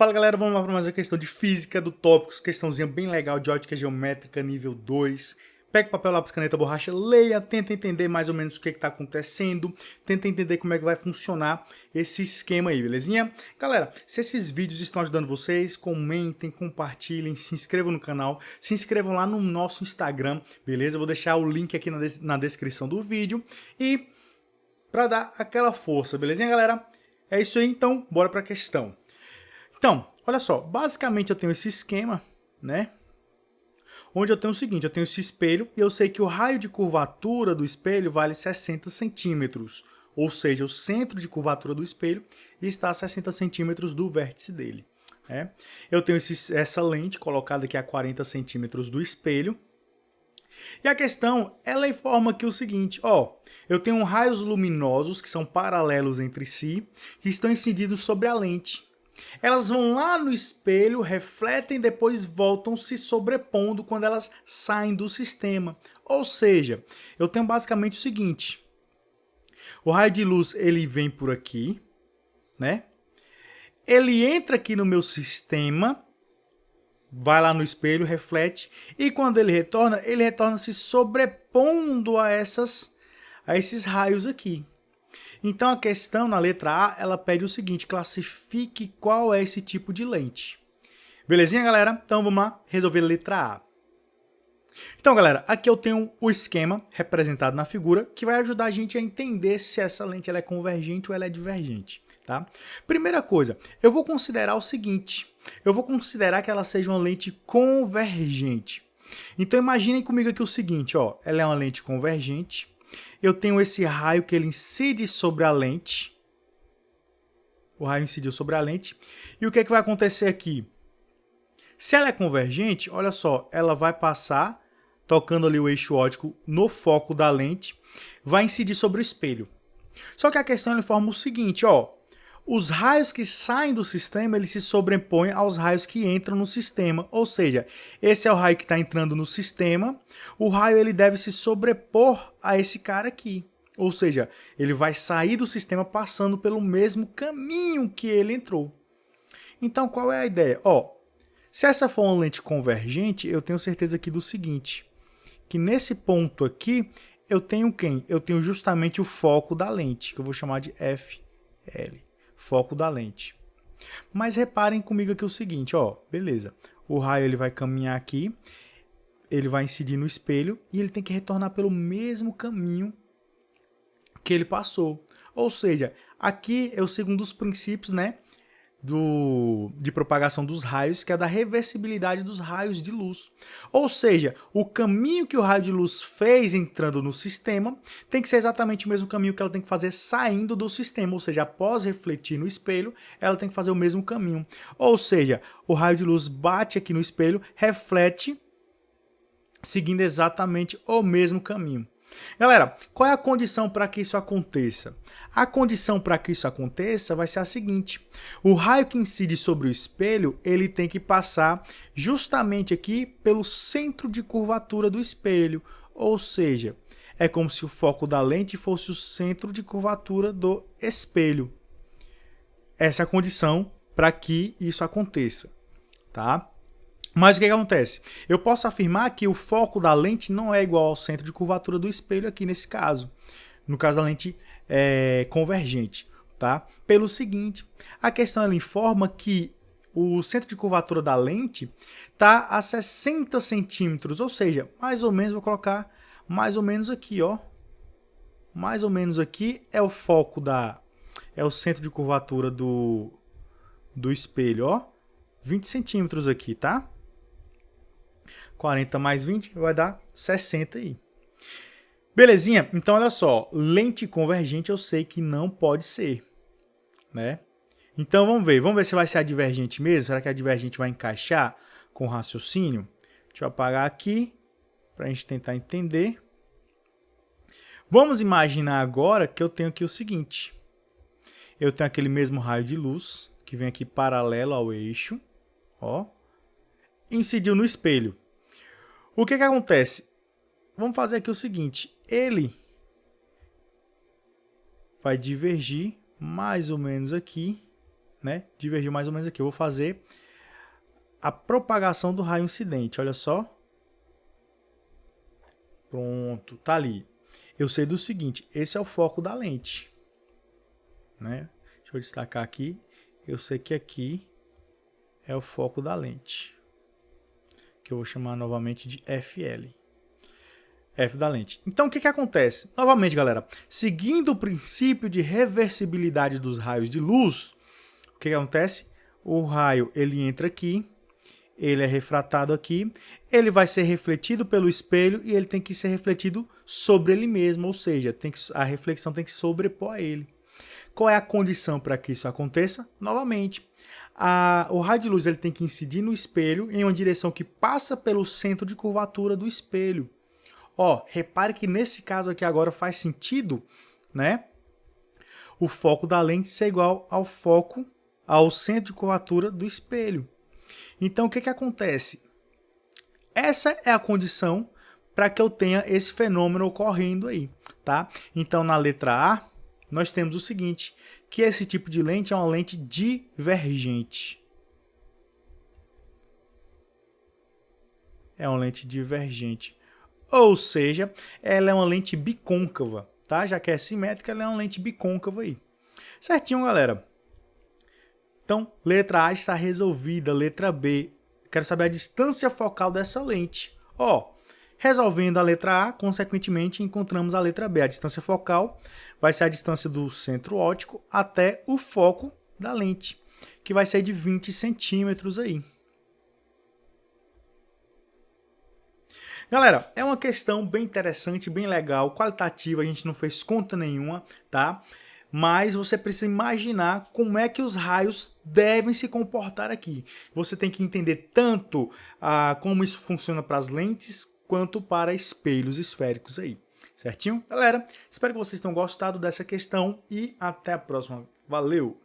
Fala galera, vamos lá para mais uma questão de física do tópicos, questãozinha bem legal de ótica geométrica nível 2. Pega papel, lápis, caneta, borracha, leia, tenta entender mais ou menos o que está acontecendo, tenta entender como é que vai funcionar esse esquema aí, belezinha? Galera, se esses vídeos estão ajudando vocês, comentem, compartilhem, se inscrevam no canal, se inscrevam lá no nosso Instagram, beleza? Eu vou deixar o link aqui na descrição do vídeo e para dar aquela força, belezinha galera? É isso aí, então bora para a questão. Então, olha só, basicamente eu tenho esse esquema, né? Onde eu tenho o seguinte, eu tenho esse espelho e eu sei que o raio de curvatura do espelho vale 60 centímetros. Ou seja, o centro de curvatura do espelho está a 60 centímetros do vértice dele. Né? Eu tenho essa lente colocada aqui a 40 centímetros do espelho. E a questão, ela informa aqui o seguinte, ó, eu tenho raios luminosos que são paralelos entre si, que estão incididos sobre a lente. Elas vão lá no espelho, refletem e depois voltam se sobrepondo quando elas saem do sistema. Ou seja, eu tenho basicamente o seguinte, o raio de luz ele vem por aqui, né? Ele entra aqui no meu sistema, vai lá no espelho, reflete, e quando ele retorna se sobrepondo a esses raios aqui. Então a questão na letra A, ela pede o seguinte, classifique qual é esse tipo de lente. Belezinha, galera? Então vamos lá resolver a letra A. Então, galera, aqui eu tenho o esquema representado na figura, que vai ajudar a gente a entender se essa lente ela é convergente ou ela é divergente. Tá? Primeira coisa, eu vou considerar o seguinte, eu vou considerar que ela seja uma lente convergente. Então imaginem comigo aqui o seguinte, ó, ela é uma lente convergente, eu tenho esse raio que ele incide sobre a lente, o raio incidiu sobre a lente, e o que é que vai acontecer aqui? Se ela é convergente, olha só, ela vai passar, tocando ali o eixo óptico no foco da lente, vai incidir sobre o espelho. Só que a questão informa o seguinte, ó, os raios que saem do sistema, eles se sobrepõem aos raios que entram no sistema. Ou seja, esse é o raio que está entrando no sistema, o raio ele deve se sobrepor a esse cara aqui. Ou seja, ele vai sair do sistema passando pelo mesmo caminho que ele entrou. Então, qual é a ideia? Ó, se essa for uma lente convergente, eu tenho certeza aqui do seguinte, que nesse ponto aqui, eu tenho quem? Eu tenho justamente o foco da lente, que eu vou chamar de FL. Foco da lente. Mas reparem comigo aqui o seguinte, ó, beleza. O raio ele vai caminhar aqui, ele vai incidir no espelho e ele tem que retornar pelo mesmo caminho que ele passou. Ou seja, aqui eu sigo um dos princípios, né, de propagação dos raios, que é da reversibilidade dos raios de luz. Ou seja, o caminho que o raio de luz fez entrando no sistema tem que ser exatamente o mesmo caminho que ela tem que fazer saindo do sistema. Ou seja, após refletir no espelho, ela tem que fazer o mesmo caminho. Ou seja, o raio de luz bate aqui no espelho, reflete, seguindo exatamente o mesmo caminho. Galera, qual é a condição para que isso aconteça? A condição para que isso aconteça vai ser a seguinte, o raio que incide sobre o espelho, ele tem que passar justamente aqui pelo centro de curvatura do espelho, ou seja, é como se o foco da lente fosse o centro de curvatura do espelho. Essa é a condição para que isso aconteça, tá? Mas o que acontece? Eu posso afirmar que o foco da lente não é igual ao centro de curvatura do espelho aqui nesse caso. No caso da lente convergente, tá? Pelo seguinte, a questão ela informa que o centro de curvatura da lente está a 60 centímetros, ou seja, mais ou menos, vou colocar mais ou menos aqui, ó. Mais ou menos aqui é o foco é o centro de curvatura do espelho, ó. 20 centímetros aqui, tá? 40 mais 20 vai dar 60 aí. Belezinha? Então, olha só. Lente convergente eu sei que não pode ser, né? Então, vamos ver se vai ser a divergente mesmo. Será que a divergente vai encaixar com o raciocínio? Deixa eu apagar aqui para a gente tentar entender. Vamos imaginar agora que eu tenho aqui o seguinte. Eu tenho aquele mesmo raio de luz que vem aqui paralelo ao eixo, ó, incidiu no espelho. O que acontece? Vamos fazer aqui o seguinte, ele vai divergir mais ou menos aqui, né? Divergiu mais ou menos aqui. Eu vou fazer a propagação do raio incidente, olha só. Pronto, tá ali. Eu sei do seguinte, esse é o foco da lente, né? Deixa eu destacar aqui. Eu sei que aqui é o foco da lente, que eu vou chamar novamente de FL. F da lente. Então, o que acontece? Novamente, galera, seguindo o princípio de reversibilidade dos raios de luz, o que acontece? O raio, ele entra aqui, ele é refratado aqui, ele vai ser refletido pelo espelho e ele tem que ser refletido sobre ele mesmo, ou seja, a reflexão tem que sobrepor a ele. Qual é a condição para que isso aconteça? Novamente, o raio de luz ele tem que incidir no espelho em uma direção que passa pelo centro de curvatura do espelho. Ó, repare que nesse caso aqui agora faz sentido, né? O foco da lente ser igual ao centro de curvatura do espelho. Então, o que acontece? Essa é a condição para que eu tenha esse fenômeno ocorrendo aí, tá? Então, na letra A, nós temos o seguinte, que esse tipo de lente é uma lente divergente. É uma lente divergente. Ou seja, ela é uma lente bicôncava, tá? Já que é simétrica, ela é uma lente bicôncava aí. Certinho, galera? Então, letra A está resolvida. Letra B, quero saber a distância focal dessa lente. Ó, resolvendo a letra A, consequentemente, encontramos a letra B. A distância focal vai ser a distância do centro óptico até o foco da lente, que vai ser de 20 centímetros aí. Galera, é uma questão bem interessante, bem legal, qualitativa, a gente não fez conta nenhuma, tá? Mas você precisa imaginar como é que os raios devem se comportar aqui. Você tem que entender tanto como isso funciona para as lentes, quanto para espelhos esféricos aí. Certinho? Galera, espero que vocês tenham gostado dessa questão e até a próxima. Valeu!